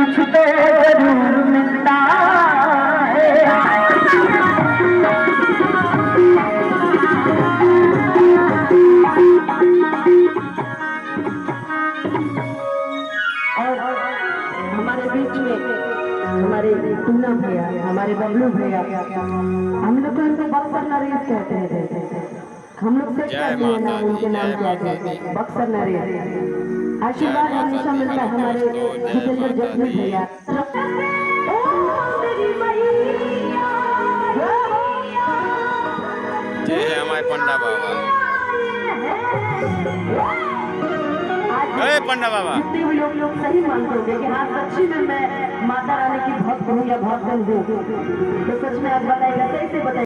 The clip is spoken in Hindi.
कुछ तो जरूर मिलता है। और हमारे बीच में हमारे पूनम भैया, हमारे बबलू भैया, हम लोग को इनको बक्सर नरेश कहते हैं। हम लोग से करते हैं नाम, उनके नाम क्या है, बक्सर नरेश। आशीर्वाद हमेशा मिलता है हमारे जितेंद्र जखमी भैया। जय हमारे पंडा बाबा। पंडा बाबा जितने भी लोग सही मानते होंगे कि हाँ सच्ची में मैं माता रानी की भक्त हूँ या भक्तन हूँ, तो सच में आप बताइएगा, कैसे बताइएगा?